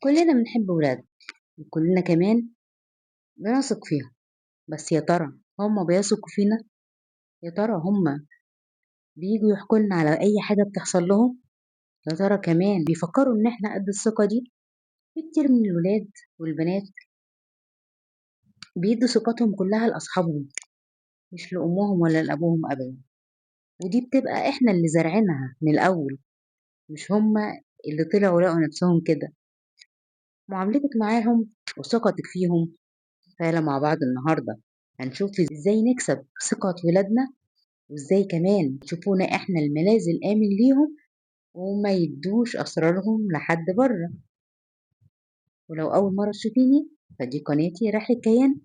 كلنا بنحب ولادنا وكلنا كمان بنثق فيهم. بس يا ترى هما بيثقوا فينا؟ يا ترى هما بييجوا يحكوا لنا على أي حاجة بتحصل لهم؟ يا ترى كمان بيفكروا إن إحنا قد الثقة دي؟ في كتير من الولاد والبنات بيدوا ثقتهم كلها لأصحابهم، مش لأمهم ولا لأبوهم أبدا. ودي بتبقى إحنا اللي زارعينها من الأول، مش هما اللي طلعوا لقوا نفسهم كده. معاملتك معاهم وثقتك فيهم فعلا مع بعض النهاردة هنشوف ازاي نكسب ثقة ولادنا، وازاي كمان يشوفونا احنا الملاذ الآمن ليهم وما يدوش أسرارهم لحد بره. ولو أول مرة تشوفيني فدي قناتي راحة كيان،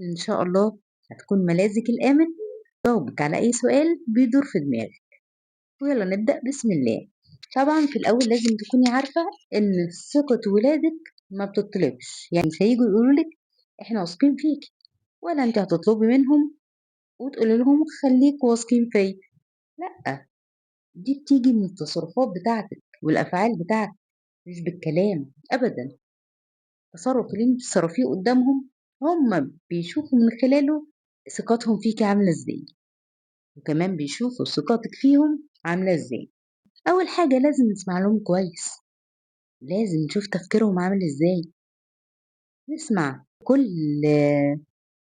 إن شاء الله هتكون ملاذك الآمن، جاوبك على أي سؤال بيدور في دماغك. ويلا نبدأ بسم الله. طبعا في الأول لازم تكوني عارفة إن ثقة ولادك ما بتطلبش، يعني مش هيجوا يقولولك احنا واثقين فيكي، ولا انت هتطلبي منهم وتقولي لهم خليكوا واثقين فيا. لأ، دي بتيجي من التصرفات بتاعتك والأفعال بتاعتك، مش بالكلام أبدا. التصرف اللي انت بتصرفيه قدامهم هم بيشوفوا من خلاله ثقتهم فيكي عاملة ازاي، وكمان بيشوفوا ثقتك فيهم عاملة ازاي. أول حاجة لازم نسمع لهم كويس، لازم نشوف تفكيرهم عامل ازاي، نسمع كل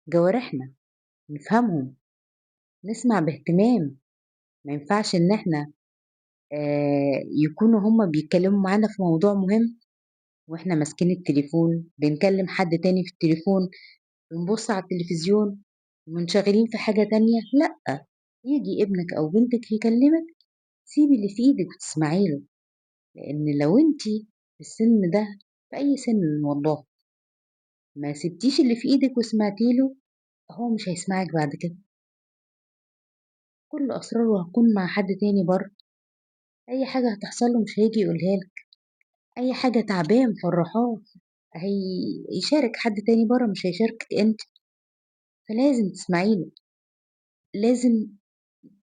جوارحنا، نفهمهم، نسمع باهتمام. ما ينفعش ان احنا يكونوا هما بيتكلموا معانا في موضوع مهم واحنا ماسكين التليفون بنكلم حد تاني في التليفون، بنبص على التلفزيون ومنشغلين في حاجة تانية. لأ، يجي ابنك أو بنتك يكلمك سيبي اللي في ايدك وتسمعي له، لأن لو انتي في السن ده، في أي سن والله، ما سبتيش اللي في ايدك وسمعتي له، هو مش هيسمعك بعد كده. كل أسراره هتكون مع حد تاني بره. أي حاجة هتحصل له مش هيجي يقولها لك، أي حاجة تعباه مفرحاه هيشارك حد تاني بره، مش هيشاركك انت. فلازم تسمعي له، لازم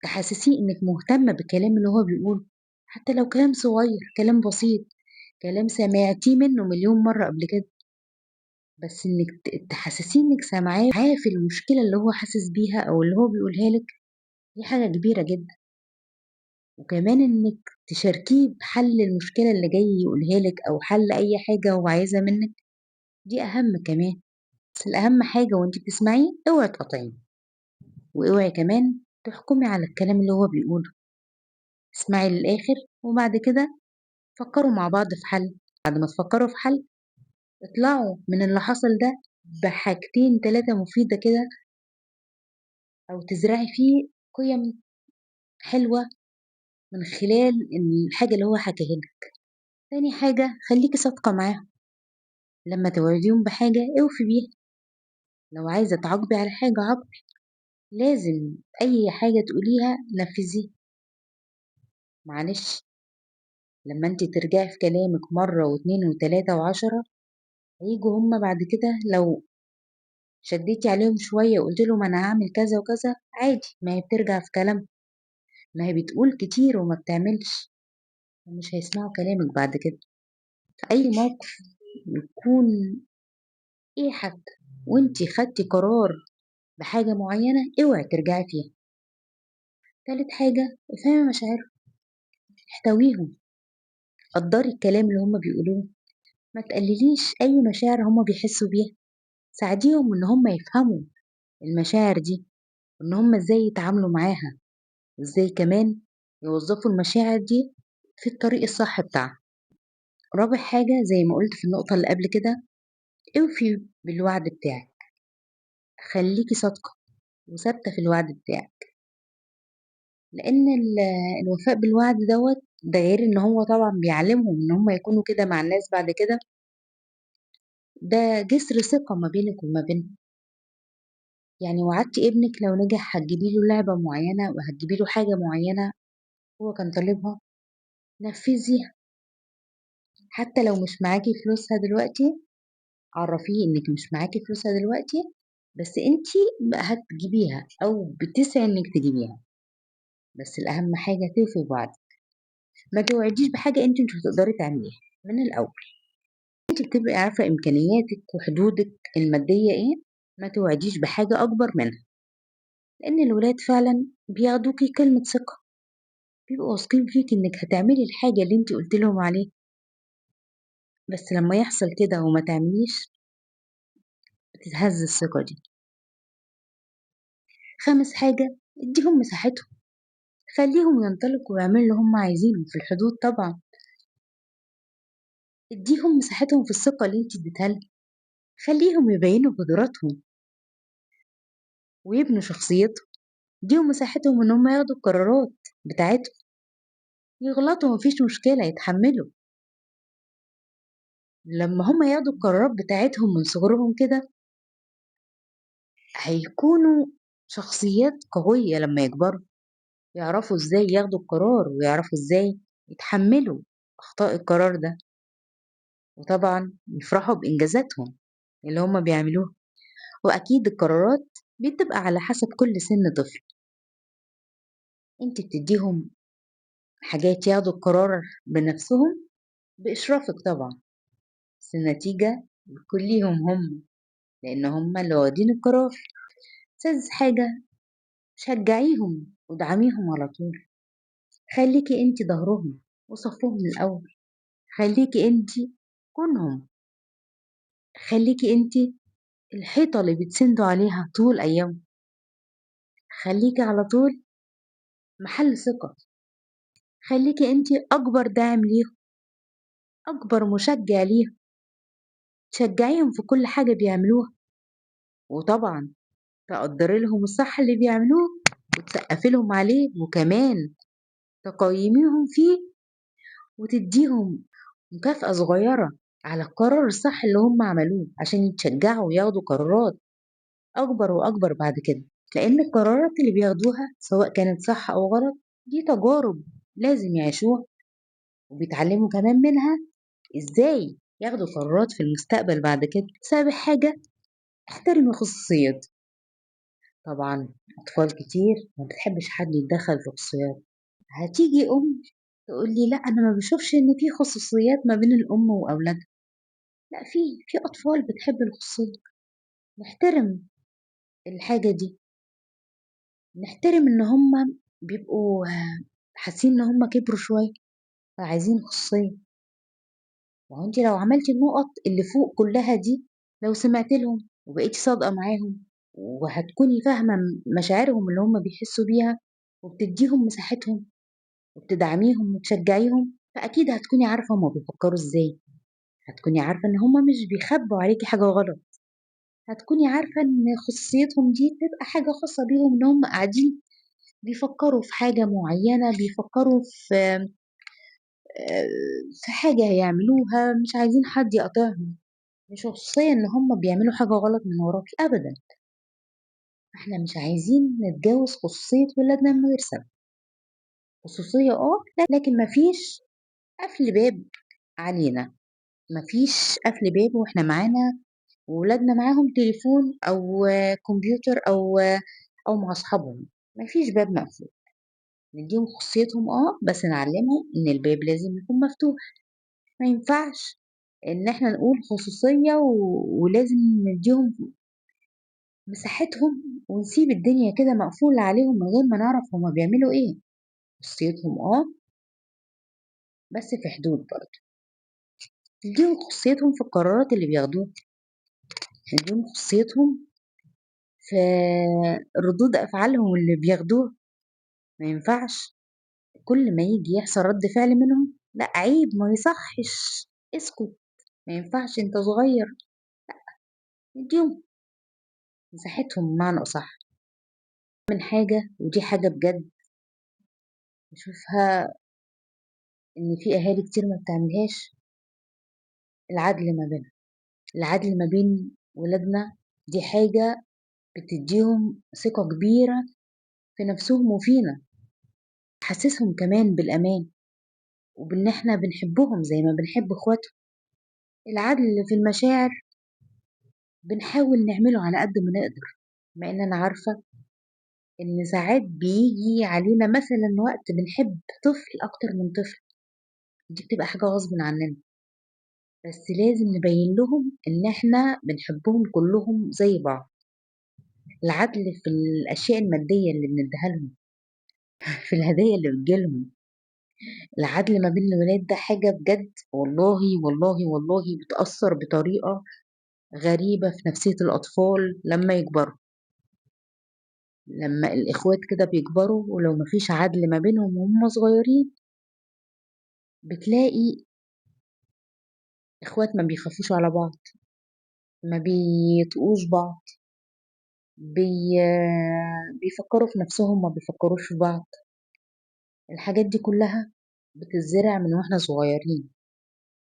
تحسسيه انك مهتمة بالكلام اللي هو بيقوله، حتى لو كلام صغير، كلام بسيط، كلام سمعتيه منه مليون مرة قبل كده، بس انك تحسسيه انك سامعاه في المشكلة اللي هو حاسس بيها او اللي هو بيقولها لك. دي حاجة كبيرة جدا. وكمان انك تشاركيه بحل المشكلة اللي جاي يقولها لك او حل اي حاجة هو عايزها منك، دي اهم كمان. بس الاهم حاجة وانت بتسمعيه اوعي تقاطعيه، واوعي كمان تحكمي على الكلام اللي هو بيقوله. اسمعي للاخر وبعد كده فكروا مع بعض في حل. بعد ما تفكروا في حل اطلعوا من اللي حصل ده بحاجتين تلاتة مفيدة كده، او تزرعي فيه قيم حلوة من خلال الحاجة اللي هو حكاها لك. تاني حاجة خليكي صادقة معاهم، لما توعديهم بحاجة اوفي بيها. لو عايزة تعاقبي على حاجة عاقبي، لازم أي حاجة تقوليها نفذيها. معلش، لما انت ترجعي في كلامك مرة واتنين وتلاتة وعشرة، هيجوا هما بعد كده لو شديتي عليهم شوية وقلت لهم أنا هعمل كذا وكذا عادي، ما هي بترجع في كلام، ما هي بتقول كتير وما بتعملش، مش هيسمعوا كلامك بعد كده. في أي موقف يكون إيه حتى وانتي خدتي قرار بحاجة معينة اوعي ترجعي فيها. تالت حاجة افهمي مشاعرهم، احتويهم، قدري الكلام اللي هما بيقولوه، ما تقلليش أي مشاعر هما بيحسوا بيها. ساعديهم إن هما يفهموا المشاعر دي، وإن هما إزاي يتعاملوا معاها، وإزاي كمان يوظفوا المشاعر دي في الطريق الصح بتاعها. رابع حاجة زي ما قلت في النقطة اللي قبل كده، اوفي بالوعد بتاعك، خليكي صادقة وثابتة في الوعد بتاعك. لأن الوفاء بالوعد ده غير إن هو طبعا بيعلمهم إن هم يكونوا كده مع الناس بعد كده، ده جسر ثقة ما بينك وما بينهم. يعني وعدتي ابنك لو نجح هتجيبي له لعبة معينة وهتجيبي له حاجة معينة هو كان طالبها، نفذيها. حتى لو مش معاكي فلوسها دلوقتي، عرفيه انك مش معاكي فلوسها دلوقتي، بس انتي هتجيبيها او بتسعي انك تجيبيها. بس الاهم حاجة توفي بوعد، ما توعديش بحاجة انت مش هتقدري تعمليها من الاول. أنتِ بتبقي عارفة إمكانياتِك وحدودِك المادية إيه، ما توعديش بحاجة أكبر منها، لإن الولاد فعلًا بياخدوكِ كلمة ثقة، بيبقوا واثقين فيكِ إنِّك هتعملي الحاجة اللي أنتِ قُلتِ لهم عليها، بس لمّا يحصل كده وما تعمليش بتتهز الثقة دي. خامس حاجة، ادّيهم مساحتهم، خلّيهم ينطلقوا ويعملوا اللي هم عايزينه في الحدود طبعًا، ادّيهم مساحتهم في الثقة اللي أنتِ اديتيها لهم، خلّيهم يبيّنوا قدراتهم ويبنوا شخصيتهم، ادّيهم مساحتهم إن هم ياخدوا القرارات بتاعتهم، يغلطوا ما فيش مشكلة يتحمّلوا، لمّا هم ياخدوا القرارات بتاعتهم من صغرهم كده، هيكونوا شخصيات قوية لمّا يكبروا، يعرفوا إزاي ياخدوا القرار ويعرفوا إزاي يتحمّلوا أخطاء القرار ده، وطبعًا يفرحوا بإنجازاتهم اللي هم بيعملوها، وأكيد القرارات بتبقى على حسب كل سِن طفل، أنتِ بتدّيهم حاجات ياخدوا القرار بنفسهم بإشرافِك طبعًا، بس النتيجة بتكون ليهم هم، لإن هم اللي واخدين القرار. سادس حاجة، شجّعيهم وادعميهم على طول، خلّيكِ أنتِ ضهرهم وصفّهم الأول، خلّيكِ أنتِ كونهم، خلّيكِ أنتِ الحيطة اللي بيتسندوا عليها طول أيامهم، خلّيكِ على طول محل ثقة، خلّيكِ أنتِ أكبر داعم ليهم، أكبر مشجّع ليهم، شجّعيهم في كل حاجة بيعملوها، وطبعًا تقدّري لهم الصح اللي بيعملوه وتسقّفي لهم عليه، وكمان تقيّميهم فيه وتدّيهم مكافأة صغيّرة على القرار الصح اللي هم عملوه، عشان يتشجّعوا وياخدوا قرارات أكبر وأكبر بعد كده، لإن القرارات اللي بياخدوها سواء كانت صح أو غلط دي تجارب لازم يعيشوها، وبيتعلّموا كمان منها إزاي ياخدوا قرارات في المستقبل بعد كده. سابع حاجة، احترمي خصوصيتهم. طبعًا أطفال كتير ما بتحبش حد يتدخّل في خصوصياتها، هتيجي أم تقول لي: "لأ، أنا ما باشوفش إن في خصوصيات ما بين الأم وأولادها." لأ، في أطفال بتحب الخصوصية، نحترم الحاجة دي، نحترم إن هُم بيبقوا حاسين إن هُم كبروا شوية، فعايزين خصوصية. ما هو أنتِ لو عملتِ النُقط اللي فوق كلّها دي، لو سمعتِ لهم وبقيتِ صادقة معاهم، وهتكوني فاهمة مشاعرهم اللي هُم بيحسّوا بيها، وبتدّيهم مساحتهم، وبتدعميهم وتشجّعيهم، فأكيد هتكوني عارفة هُم بيفكّروا إزاي، هتكوني عارفة إن هُم مش بيخبّوا عليكِ حاجة غلط، هتكوني عارفة إن خصوصيتهم دي بتبقى حاجة خاصة بيهم، إن هُم قاعدين بيفكّروا في حاجة معيّنة، بيفكّروا في حاجة هيعملوها مش عايزين حد يقاطعهم. مش خصوصية إن هم بيعملوا حاجة غلط من وراكِ أبدًا، إحنا مش عايزين نتجاوز خصوصية ولادنا من غير سبب، خصوصية لكن ما فيش قفل باب علينا، ما فيش قفل باب وإحنا معانا وولادنا معاهم تليفون أو كمبيوتر أو مع أصحابهم، ما فيش باب مقفول، نديهم خصوصيتهم بس نعلمهم إن الباب لازم يكون مفتوح، ما ينفعش إن إحنا نقول خصوصية ولازم نديهم مساحتهم ونسيب الدنيا كده مقفولة عليهم من غير ما نعرف هُم بيعملوا إيه، خصوصيتهم بس في حدود برضه، نديهم خصوصيتهم في القرارات اللي بياخدوها، نديهم خصوصيتهم في ردود أفعالهم اللي بياخدوها، ما ينفعش كل ما ييجي يحصل رد فعل منهم لأ عيب ما يصحش، اسكت ما ينفعش أنت صغير، نديهم مساحتهم بمعنى أصح. من حاجة ودي حاجة بجد باشوفها إن في أهالي كتير ما بتعملهاش، العدل ما بينهم. العدل ما بين ولادنا دي حاجة بتديهم ثقة كبيرة في نفسهم وفينا، تحسسهم كمان بالأمان وبإن إحنا بنحبهم زي ما بنحب إخواتهم. العدل في المشاعر بنحاول نعمله على قد ما نقدر، مع إن أنا عارفة إن ساعات بيجي علينا مثلا وقت بنحب طفل أكتر من طفل، دي بتبقى حاجة غصب عننا، بس لازم نبين لهم إن إحنا بنحبهم كلهم زي بعض. العدل في الأشياء المادية اللي بنديها لهم، في الهدايا اللي بتجيلهم. العدل ما بين الولاد ده حاجة بجد، والله والله والله بتأثر بطريقة غريبة في نفسية الأطفال لما يكبروا. لما الإخوات كده بيكبروا ولو مفيش عدل ما بينهم وهم صغيرين، بتلاقي إخوات ما بيخافوش على بعض، ما بيطقوش بعض، بي... بيفكروا في نفسهم، ما بيفكروش في بعض. الحاجات دي كلها بتزرع من واحنا صغيرين،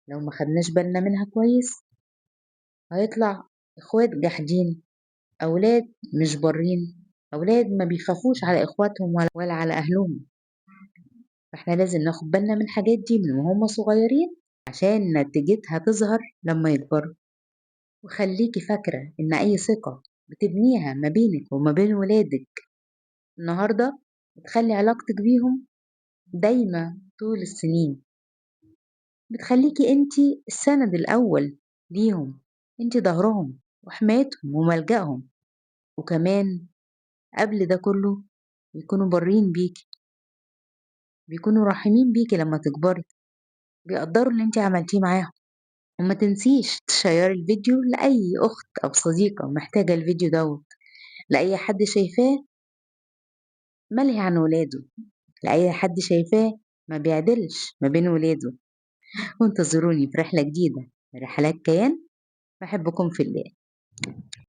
لو ما خدناش بالنا منها كويس هيطلع إخوات جاحدين، أولاد مش برين، أولاد ما بيخافوش على إخواتهم ولا على أهلهم. فإحنا لازم ناخد بالنا من الحاجات دي من وهم صغيرين عشان نتيجتها تظهر لما يكبروا. وخليكي فاكرة إن أي ثقة بتبنيها ما بينك وما بين ولادك النهاردة بتخلي علاقتك بيهم دايمة طول السنين، بتخليكي انتي السند الأول ليهم، انتي ظهرهم وحمايتهم وملجأهم. وكمان قبل ده كله بيكونوا برين بيكي، بيكونوا رحيمين بيكي لما تكبري، بيقدروا اللي انتي عملتيه معاهم. وما تنسيش تشيري الفيديو لأي أخت أو صديقة محتاجة الفيديو دوت، لأي حد شايفاه ملهي عن ولاده، لأي حد شايفاه ما بيعدلش ما بين ولاده. وانتظروني في رحلة جديدة من رحلات كيان. بحبكم في الله.